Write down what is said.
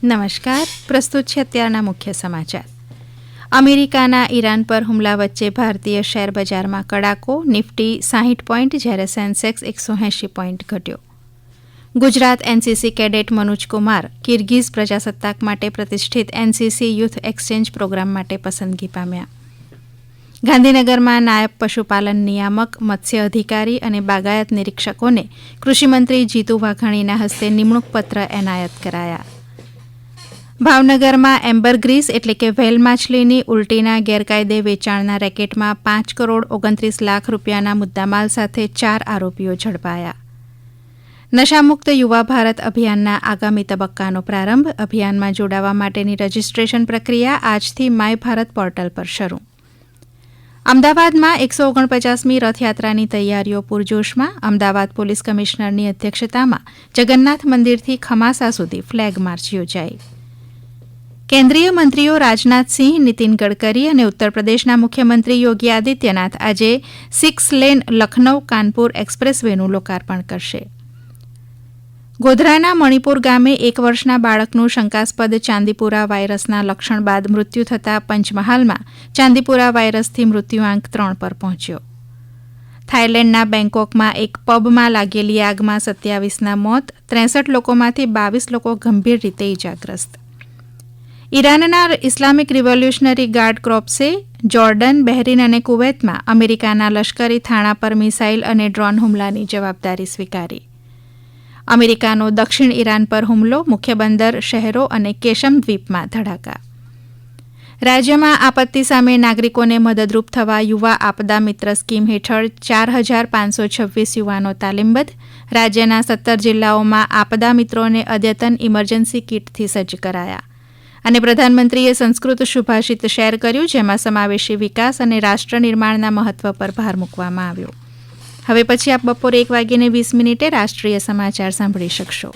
નમસ્કાર, પ્રસ્તુત છે અત્યારના મુખ્ય સમાચાર. અમેરિકાના ઈરાન પર હુમલા વચ્ચે ભારતીય શેર બજારમાં કડાકો, નિફ્ટી 60 પોઈન્ટ જ્યારે સેન્સેક્સ 180 પોઈન્ટ ઘટ્યો. Gujarat NCC cadet Manoj Kumar Kyrgyz પ્રજાસત્તાક માટે પ્રતિષ્ઠિત એનસીસી યુથ એક્સચેન્જ પ્રોગ્રામ માટે પસંદગી પામ્યા. ગાંધીનગરમાં નાયબ પશુપાલન નિયામક, મત્સ્ય અધિકારી અને બાગાયત નિરીક્ષકોને કૃષિમંત્રી જીતુ વાઘાણીના હસ્તે નિમણૂક પત્ર એનાયત કરાયા. ભાવનગરમાં એમ્બરગ્રીસ એટલે કે વ્હેલ માછલીની ઉલટીના ગેરકાયદે વેચાણના રેકેટમાં 5 કરોડ 29 લાખ રૂપિયાના મુદ્દામાલ સાથે 4 આરોપીઓ ઝડપાયા. નશામુક્ત યુવા ભારત અભિયાનના આગામી તબક્કાનો પ્રારંભ. અભિયાનમાં જોડાવા માટેની રજીસ્ટ્રેશન પ્રક્રિયા આજથી માય ભારત પોર્ટલ પર શરૂ. અમદાવાદમાં 149મી રથયાત્રાની તૈયારીઓ પૂરજોશમાં. અમદાવાદ પોલીસ કમિશનરની અધ્યક્ષતામાં જગન્નાથ મંદિરથી ખમાસા સુધી ફ્લેગ માર્ચ યોજાઈ. કેન્દ્રીય મંત્રીઓ રાજનાથસિંહ, નીતિન ગડકરી અને ઉત્તર પ્રદેશના મુખ્યમંત્રી યોગી આદિત્યનાથ આજે 6 લેન લખનૌ કાનપુર એક્સપ્રેસ વેનું લોકાર્પણ કરશે. ગોધરાના મણિપુર ગામે 1 વર્ષના બાળકનું શંકાસ્પદ ચાંદીપુરા વાયરસના લક્ષણ બાદ મૃત્યુ થતાં પંચમહાલમાં ચાંદીપુરા વાયરસથી મૃત્યુઆંક 3 પર પહોંચ્યો. થાઇલેન્ડના બેંકોકમાં એક પબમાં લાગેલી આગમાં 27ના મોત, 63 લોકોમાંથી 22 લોકો ગંભીર રીતે ઇજાગ્રસ્ત. ઈરાનના ઇસ્લામિક રિવોલ્યુશનરી ગાર્ડ કોર્પ્સે જોર્ડન, બહેરીન અને કુવૈતમાં અમેરિકાના લશ્કરી થાણા પર મિસાઇલ અને ડ્રોન હુમલાની જવાબદારી સ્વીકારી. અમેરિકાનો દક્ષિણ ઈરાન પર હુમલો, મુખ્ય બંદર શહેરો અને કેશમ દ્વીપમાં ધડાકા. રાજ્યમાં આપત્તિ સામે નાગરિકોને મદદરૂપ થવા યુવા આપદા મિત્ર સ્કીમ હેઠળ 4526 યુવાનો તાલીમબદ્ધ. રાજ્યના 17 જિલ્લાઓમાં આપદા મિત્રોને અદ્યતન ઇમરજન્સી કીટથી સજ્જ કરાયા. અને પ્રધાનમંત્રીએ સંસ્કૃત સુભાષિત શેર કર્યું, જેમાં સમાવેશી વિકાસ અને રાષ્ટ્ર નિર્માણના મહત્વ પર ભાર મૂકવામાં આવ્યો. હવે પછી આપ બપોરે 1:20 રાષ્ટ્રીય સમાચાર સાંભળી શકશો.